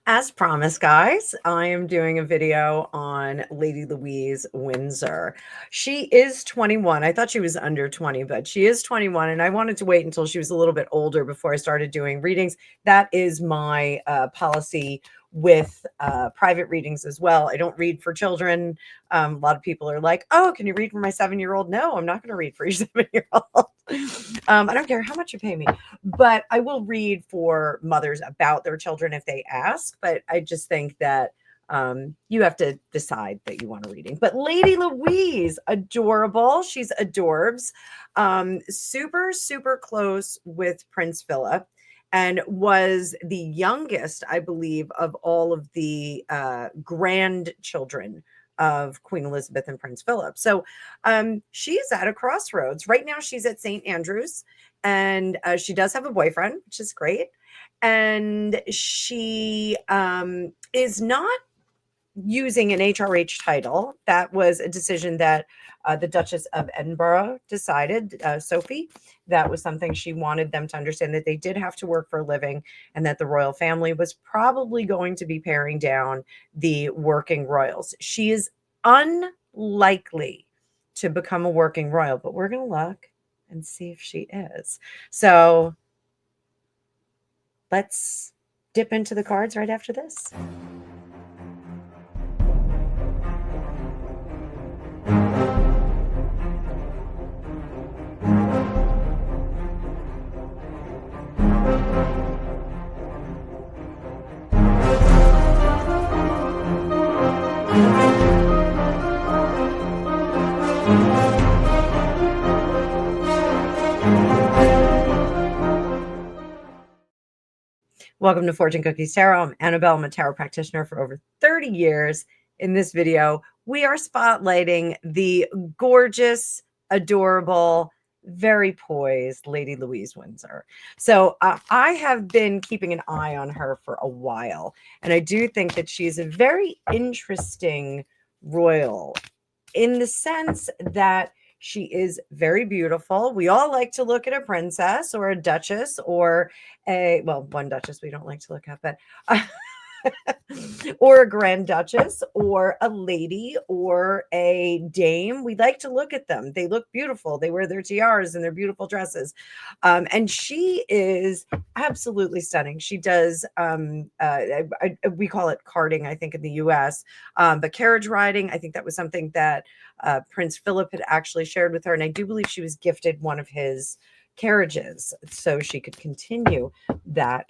As promised, guys, I am doing a video on Lady Louise Windsor. She is 21. I thought she was under 20, but she is 21, and I wanted to wait until she was a little bit older before I started doing readings. That is my policy with private readings as well. I don't read for children. A lot of people are like, oh, can you read for my 7-year-old? No, I'm not going to read for your 7-year-old. I don't care how much you pay me, but I will read for mothers about their children if they ask. But I just think that you have to decide that you want a reading. But Lady Louise, adorable. She's adorbs. Super, super close with Prince Philip and was the youngest, I believe, of all of the grandchildren of Queen Elizabeth and Prince Philip. So she is at a crossroads. Right now, she's at St. Andrews, and she does have a boyfriend, which is great. And she is not using an HRH title. That was a decision that the Duchess of Edinburgh decided, Sophie. That was something she wanted them to understand, that they did have to work for a living and that the royal family was probably going to be paring down the working royals. She is unlikely to become a working royal, but we're going to look and see if she is. So let's dip into the cards right after this. Welcome to Fortune Cookies Tarot. I'm Annabelle. I'm a tarot practitioner for over 30 years. In this video, we are spotlighting the gorgeous, adorable, very poised Lady Louise Windsor. So I have been keeping an eye on her for a while, and I do think that she's a very interesting royal in the sense that she is very beautiful. We all like to look at a princess or a duchess or one duchess we don't like to look at, but or a grand duchess or a lady or a dame. We like to look at them. They look beautiful. They wear their tiaras and their beautiful dresses. And she is absolutely stunning. She does, we call it carting, I think, in the US, but carriage riding, I think that was something that Prince Philip had actually shared with her. And I do believe she was gifted one of his carriages so she could continue that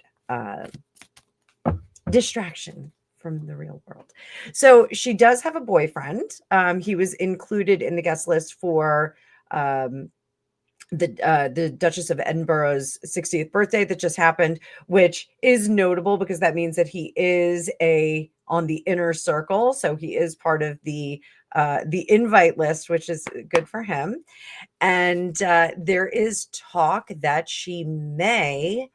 distraction from the real world. So she does have a boyfriend. He was included in the guest list for the Duchess of Edinburgh's 60th birthday that just happened, which is notable because that means that he is on the inner circle. So he is part of the invite list, which is good for him. And there is talk that she may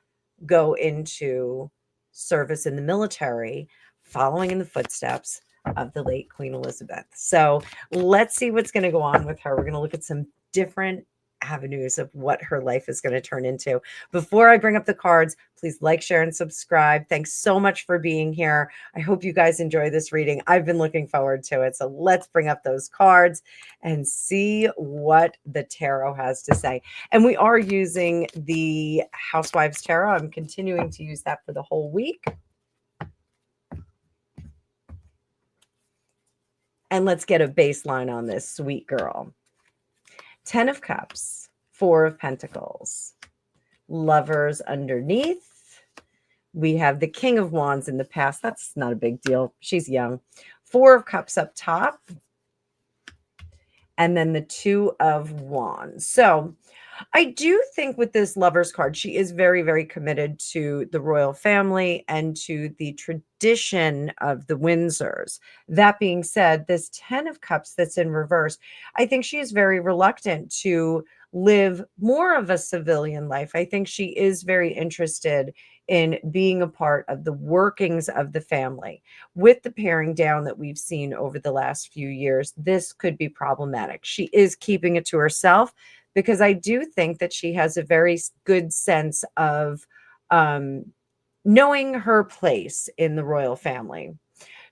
go into service in the military, following in the footsteps of the late Queen Elizabeth. So let's see what's going to go on with her. We're going to look at some different avenues of what her life is going to turn into. Before I bring up the cards, please like, share, and subscribe. Thanks so much for being here. I hope you guys enjoy this reading. I've been looking forward to it. So let's bring up those cards and see what the tarot has to say. And we are using the Housewives Tarot. I'm continuing to use that for the whole week. And let's get a baseline on this sweet girl. 10 of Cups, 4 of Pentacles, Lovers underneath. We have the King of Wands in the past. That's not a big deal. She's young. 4 of Cups up top. And then the 2 of Wands. So I do think with this Lovers card, she is very, very committed to the royal family and to the tradition of the Windsors. That being said, this 10 of Cups that's in reverse, I think she is very reluctant to live more of a civilian life. I think she is very interested in being a part of the workings of the family. With the paring down that we've seen over the last few years, this could be problematic. She is keeping it to herself, because I do think that she has a very good sense of knowing her place in the royal family.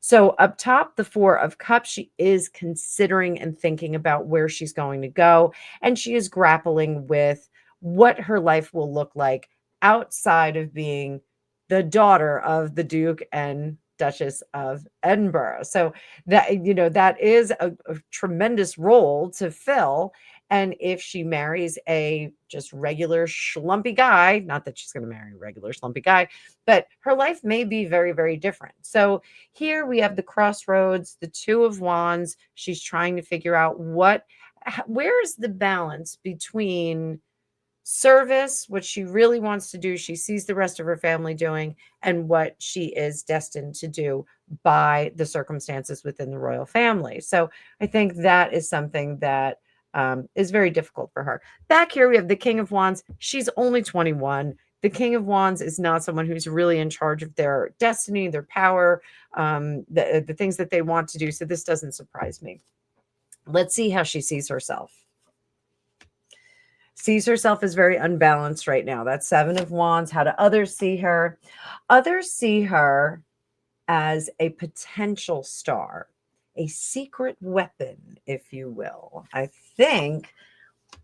So up top, the Four of Cups, she is considering and thinking about where she's going to go. And she is grappling with what her life will look like outside of being the daughter of the Duke and Duchess of Edinburgh. So that, that is a tremendous role to fill. And if she marries a just regular schlumpy guy, not that she's going to marry a regular schlumpy guy, but her life may be very, very different. So here we have the crossroads, the Two of Wands. She's trying to figure out where's the balance between service, what she really wants to do, she sees the rest of her family doing, and what she is destined to do by the circumstances within the royal family. So I think that is something that is very difficult for her. Back here, we have the King of Wands. She's only 21. The King of Wands is not someone who's really in charge of their destiny, their power, the things that they want to do. So this doesn't surprise me. Let's see how she sees herself. Sees herself as very unbalanced right now. That's Seven of Wands. How do others see her? Others see her as a potential star, a secret weapon, if you will. I think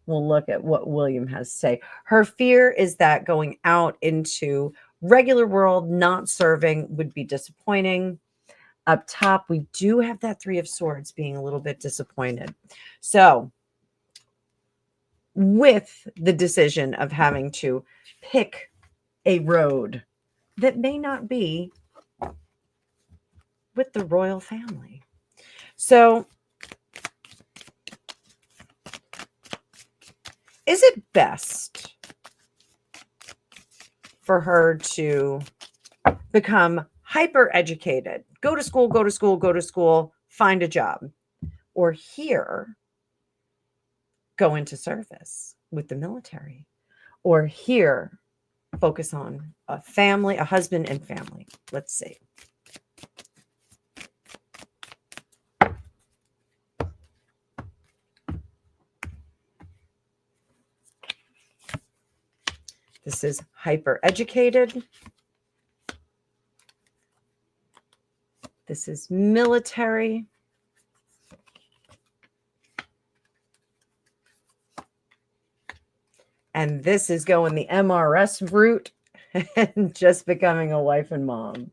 we'll look at what William has to say. Her fear is that going out into regular world, not serving, would be disappointing. Up top, we do have that Three of Swords being a little bit disappointed. So with the decision of having to pick a road that may not be with the royal family. So is it best for her to become hyper educated, go to school, go to school, go to school, find a job, or here go into service with the military, or here focus on a family, a husband and family? Let's see. This is hyper educated. This is military. And this is going the MRS route and just becoming a wife and mom.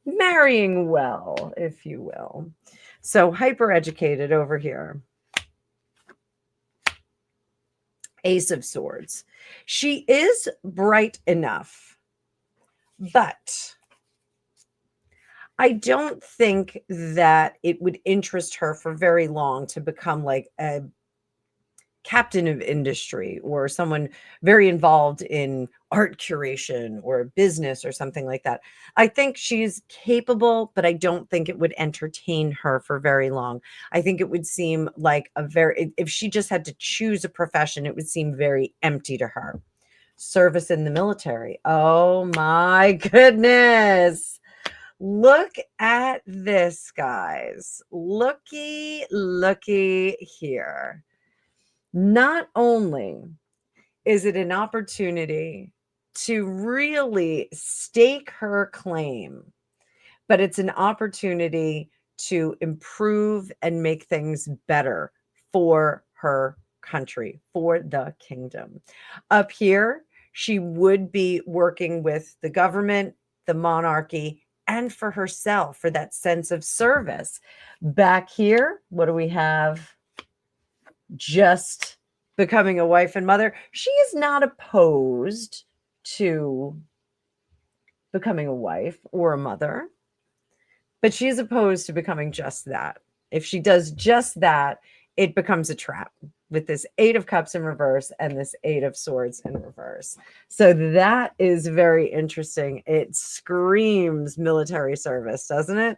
Marrying well, if you will. So hyper educated over here. Ace of Swords. She is bright enough, but I don't think that it would interest her for very long to become like a captain of industry or someone very involved in art curation or business or something like that. I think she's capable, but I don't think it would entertain her for very long. I think it would seem like if she just had to choose a profession, it would seem very empty to her. Service in the military. Oh my goodness. Look at this, guys. Looky here. Not only is it an opportunity to really stake her claim, but it's an opportunity to improve and make things better for her country, for the kingdom. Up here, she would be working with the government, the monarchy, and for herself, for that sense of service. Back here, what do we have? Just becoming a wife and mother. She is not opposed to becoming a wife or a mother, but she's opposed to becoming just that. If she does just that, it becomes a trap with this Eight of Cups in reverse and this Eight of Swords in reverse. So that is very interesting. It screams military service, doesn't it?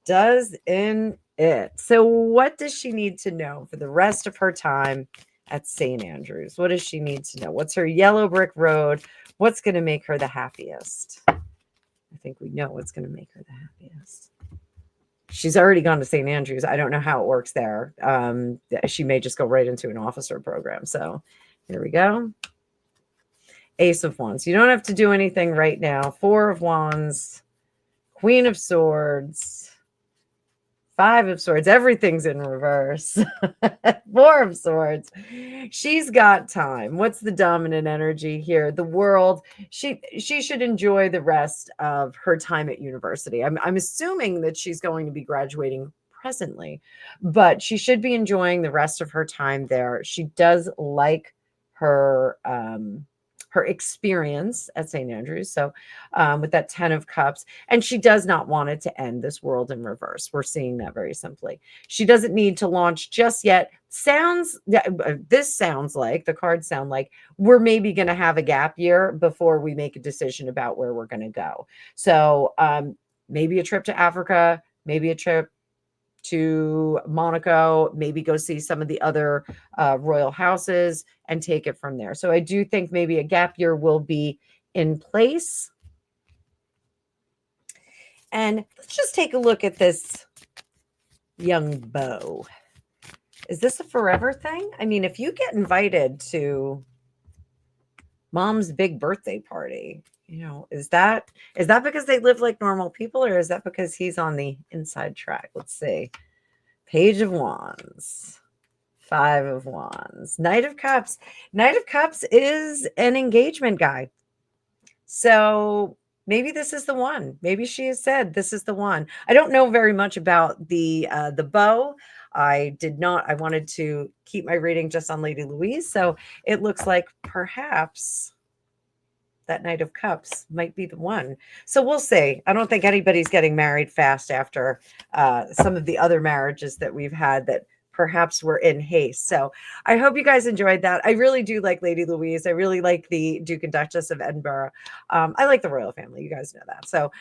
Doesn't it? So what does she need to know for the rest of her time at St. Andrews? What does she need to know? What's her yellow brick road? What's going to make her the happiest? I think we know what's going to make her the happiest. She's already gone to St. Andrews. I don't know how it works there. She may just go right into an officer program. So here we go. Ace of Wands. You don't have to do anything right now. Four of Wands, Queen of Swords, Five of Swords. Everything's in reverse. Four of Swords. She's got time. What's the dominant energy here? The world. She should enjoy the rest of her time at university. I'm assuming that she's going to be graduating presently, but she should be enjoying the rest of her time there. She does like her her experience at St. Andrews. So with that 10 of Cups, and she does not want it to end, this world in reverse. We're seeing that very simply. She doesn't need to launch just yet. This sounds like, the cards sound like we're maybe going to have a gap year before we make a decision about where we're going to go. So maybe a trip to Africa, maybe a trip to Monaco, maybe go see some of the other royal houses and take it from there. So I do think maybe a gap year will be in place. And let's just take a look at this young beau. Is this a forever thing? I mean, if you get invited to mom's big birthday party, you know, is that because they live like normal people, or is that because he's on the inside track? Let's see. Page of Wands, Five of Wands, Knight of Cups. Knight of Cups is an engagement guy. So maybe this is the one. Maybe she has said this is the one. I don't know very much about the beau. I wanted to keep my reading just on Lady Louise. So it looks like perhaps that Knight of Cups might be the one. So we'll see. I don't think anybody's getting married fast after some of the other marriages that we've had that perhaps were in haste. So I hope you guys enjoyed that. I really do like Lady Louise. I really like the Duke and Duchess of Edinburgh. I like the royal family. You guys know that. So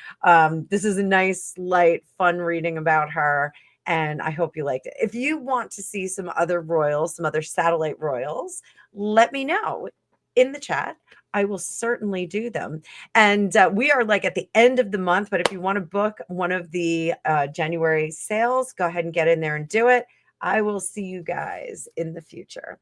this is a nice, light, fun reading about her. And I hope you liked it. If you want to see some other royals, some other satellite royals, let me know in the chat. I will certainly do them. And we are like at the end of the month, but if you want to book one of the January sales, go ahead and get in there and do it. I will see you guys in the future.